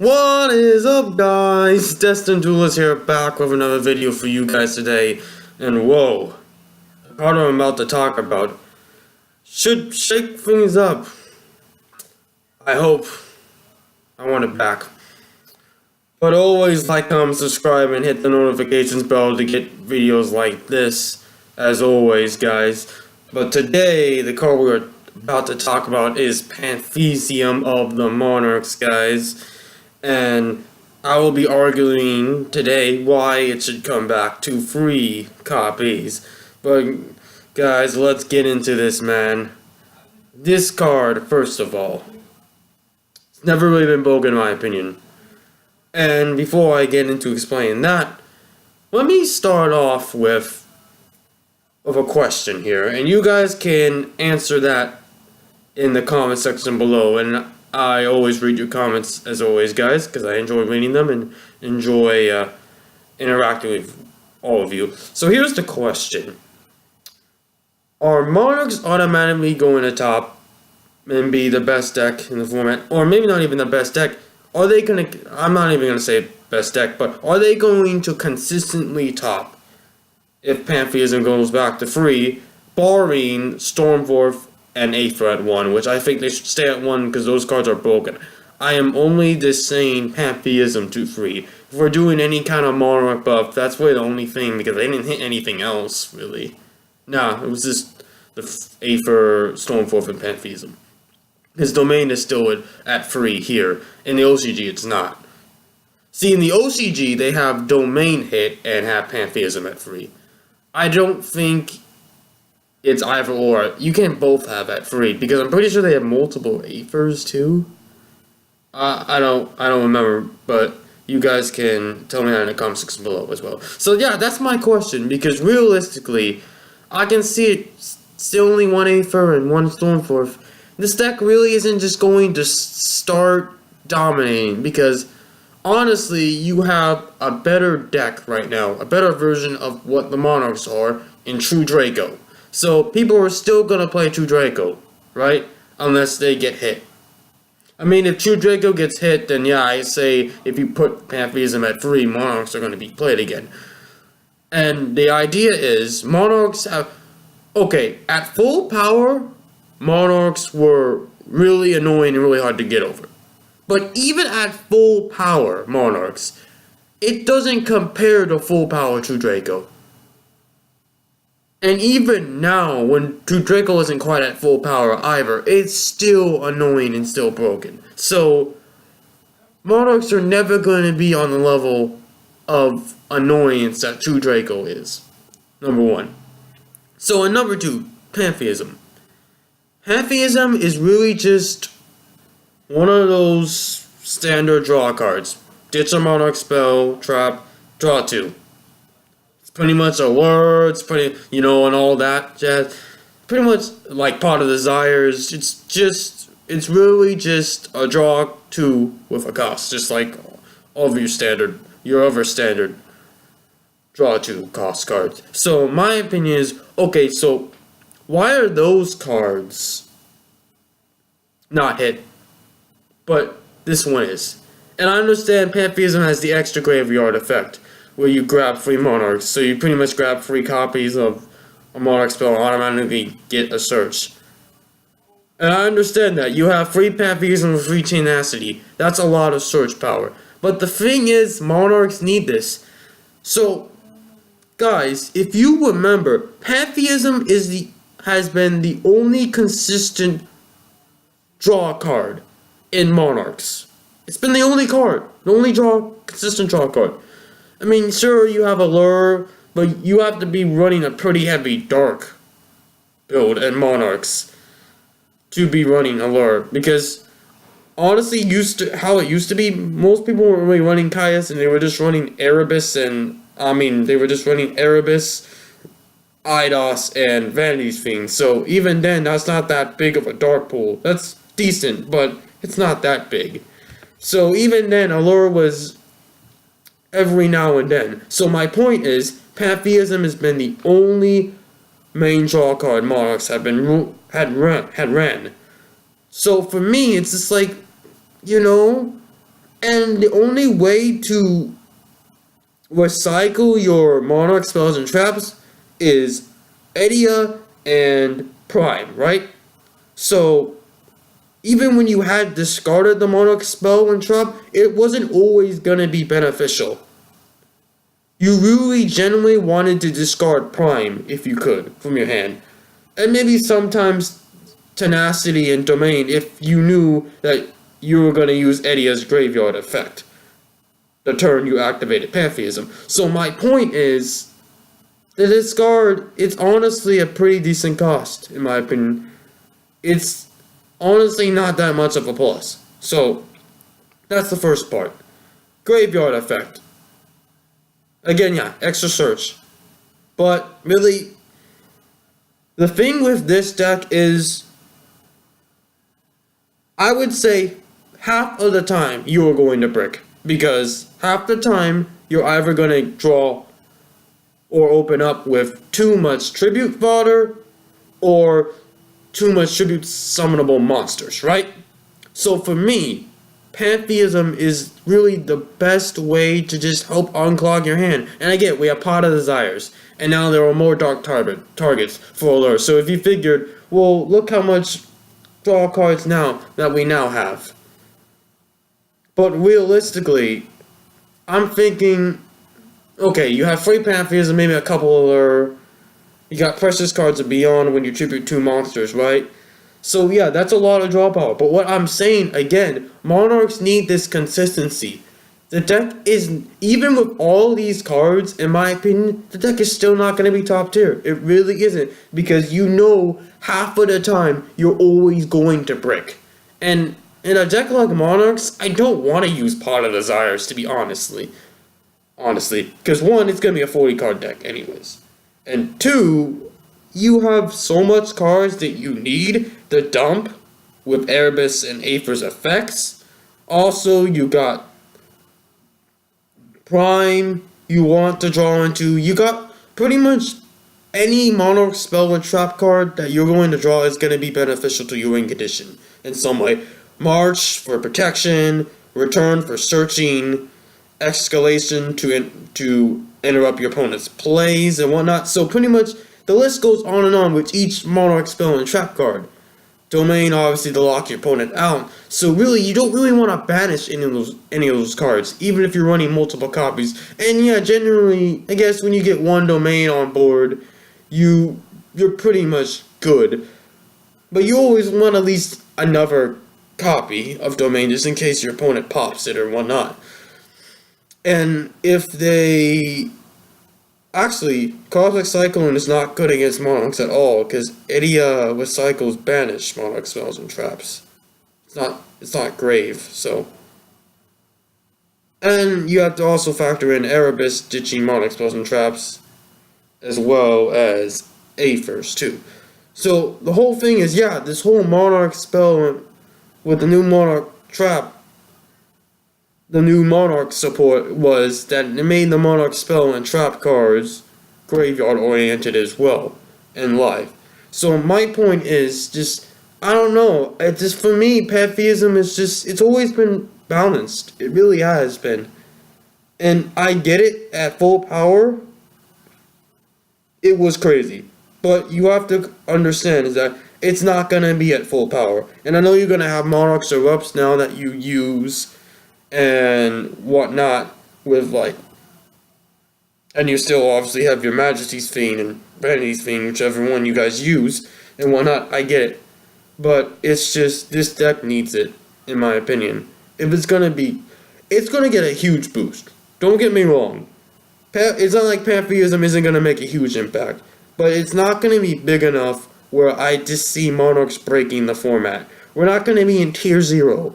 What is up, guys? Destined Duelist here, back with another video for you guys today. And whoa, the card I'm about to talk about should shake things up. I hope. I want it back. But always like, comment, subscribe, and hit the notifications bell to get videos like this, as always, guys. But today, the card we're about to talk about is Pantheism of the Monarchs, guys. And I will be arguing today why it should come back to free copies. But guys, let's get into this, man. This card, first of all, it's never really been broken in my opinion. And before I get into explaining that, let me start off with a question here. And you guys can answer that in the comment section below. And I always read your comments, as always, guys, because I enjoy reading them and enjoy interacting with all of you. So here's the question. Are Monarchs automatically going to top and be the best deck in the format? Or maybe not even the best deck. Are they going to, I'm not even going to say best deck, but are they going to consistently top if Pantheism goes back to free, barring Stormforth and Aether at 1, which I think they should stay at 1 because those cards are broken. I am only just saying Pantheism to free. If we're doing any kind of Monarch buff, that's really the only thing, because they didn't hit anything else, really. Nah, it was just the Aether, Stormforth, and Pantheism. His domain is still at free here. In the OCG, it's not. See, in the OCG, they have domain hit and have Pantheism at free. I don't think it's either or. You can't both have at free, because I'm pretty sure they have multiple Aethers too. I don't remember, but you guys can tell me that in the comment section below as well. So yeah, that's my question, because realistically, I can see it still only one Aether and one Stormforth. This deck really isn't just going to start dominating, because honestly, you have a better deck right now, a better version of what the Monarchs are in True Draco. So people are still going to play True Draco, right? Unless they get hit. I mean, if True Draco gets hit, then yeah, I say if you put Pantheism at free, Monarchs are going to be played again. And the idea is, Monarchs have... Okay, at full power, Monarchs were really annoying and really hard to get over. But even at full power, Monarchs, it doesn't compare to full power True Draco. And even now, when True Draco isn't quite at full power either, it's still annoying and still broken. So, Monarchs are never going to be on the level of annoyance that True Draco is. Number one. So, in number two, Pantheism. Pantheism is really just one of those standard draw cards. Ditch a Monarch spell, trap, draw 2. Pretty much a word, it's pretty, and all that jazz. Pretty much like Pot of Desires. It's really just a draw 2 with a cost, just like all of your other standard draw 2 cost cards. So my opinion is, okay, so why are those cards not hit, but this one is? And I understand Pantheism has the extra graveyard effect, where you grab free Monarchs, so you pretty much grab free copies of a Monarch spell and automatically get a search. And I understand that. You have free Pantheism with free Tenacity. That's a lot of search power. But the thing is, Monarchs need this. So, guys, if you remember, Pantheism has been the only consistent draw card in Monarchs. It's been the only card. The only consistent draw card. I mean, sure, you have a lure, but you have to be running a pretty heavy dark build in Monarchs to be running a lure. Because, honestly, how it used to be, most people were really running Caius, and they were just running Erebus, Eidos, and Vanity's Fiend. So, even then, that's not that big of a dark pool. That's decent, but it's not that big. So, even then, Allure was every now and then. So my point is, Pantheism has been the only main draw card Monarchs had ran. So for me, it's just like, And the only way to recycle your Monarch spells and traps is Edia and Prime, right? So, even when you had discarded the Monarch spell and trap, it wasn't always gonna be beneficial. You really genuinely wanted to discard Prime, if you could, from your hand. And maybe sometimes Tenacity and Domain if you knew that you were gonna use Edia's Graveyard effect the turn you activated Pantheism. So my point is, the discard, it's honestly a pretty decent cost, in my opinion. It's honestly not that much of a plus. So, that's the first part. Graveyard effect. Again, yeah, extra search. But, really, the thing with this deck is, I would say, half of the time you are going to brick. Because half the time, you're either going to draw or open up with too much tribute fodder or too much tribute summonable monsters, right? So for me, Pantheism is really the best way to just help unclog your hand. And again, we have Pot of Desires, and now there are more dark targets for Allure. So if you figured, well, look how much draw cards now that we now have. But realistically, I'm thinking, okay, you have free Pantheism, maybe a couple other. You got Precious Cards and Beyond when you tribute 2 monsters, right? So yeah, that's a lot of draw power. But what I'm saying, again, Monarchs need this consistency. The deck is, even with all these cards, in my opinion, the deck is still not going to be top tier. It really isn't. Because you know, half of the time, you're always going to brick. And in a deck like Monarchs, I don't want to use Pot of Desires, to be honestly. Because one, it's going to be a 40 card deck anyways. And two, you have so much cards that you need to dump with Erebus and Aether's effects. Also, you got Prime you want to draw into. You got pretty much any Monarch spell and trap card that you're going to draw is going to be beneficial to your win condition in some way. March for protection, Return for searching, Escalation to interrupt your opponent's plays and whatnot. So pretty much the list goes on and on with each Monarch spell and trap card. Domain, obviously, to lock your opponent out. So really, you don't really want to banish any of those cards, even if you're running multiple copies. And yeah, generally, I guess when you get one Domain on board, you're pretty much good. But you always want at least another copy of Domain, just in case your opponent pops it or whatnot. And if they... Actually, Cosmic Cyclone is not good against Monarchs at all, because Edia with Cycles banish Monarch spells and traps. It's not grave, so... And you have to also factor in Erebus ditching Monarch spells and traps, as well as Aethers, too. So, the whole thing is, yeah, this whole Monarch spell with the new Monarch trap, the new Monarch support was that it made the Monarch spell and trap cards graveyard oriented as well in life. So my point is just, I don't know, it's just, for me, Pantheism is just, it's always been balanced. It really has been. And I get it, at full power, it was crazy. But you have to understand is that it's not going to be at full power. And I know you're going to have Monarchs Erupts now that you use and whatnot with, like, and you still obviously have your Majesty's Fiend and Vanity's Fiend, whichever one you guys use and whatnot. I get it, but it's just, this deck needs it, in my opinion. If it's gonna be, it's gonna get a huge boost. Don't get me wrong. It's not like Pantheism isn't gonna make a huge impact, but it's not gonna be big enough where I just see Monarchs breaking the format. We're not gonna be in tier 0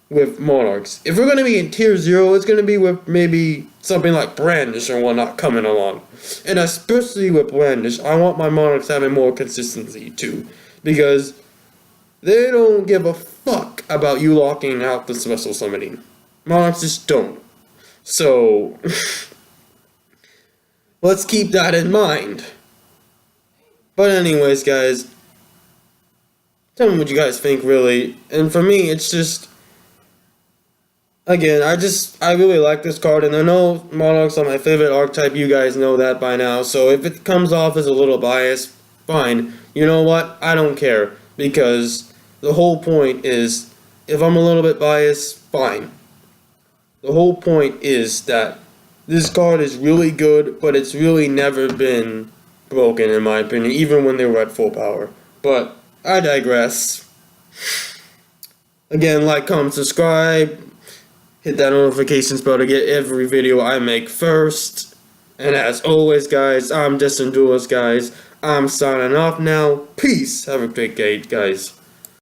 with Monarchs. If we're going to be in tier 0, it's going to be with maybe something like Brandish or whatnot coming along. And especially with Brandish, I want my Monarchs having more consistency too. Because they don't give a fuck about you locking out the special summoning. Monarchs just don't. So, let's keep that in mind. But anyways, guys, tell me what you guys think, really. And for me, it's just, Again, I really like this card, and I know Monarchs are my favorite archetype, you guys know that by now, so if it comes off as a little biased, fine. You know what? I don't care, because the whole point is, if I'm a little bit biased, fine. The whole point is that this card is really good, but it's really never been broken, in my opinion, even when they were at full power. But I digress. Again, like, comment, subscribe. Hit that notifications bell to get every video I make first. And as always, guys, I'm Distant Duelist, guys. I'm signing off now. Peace. Have a great day, guys.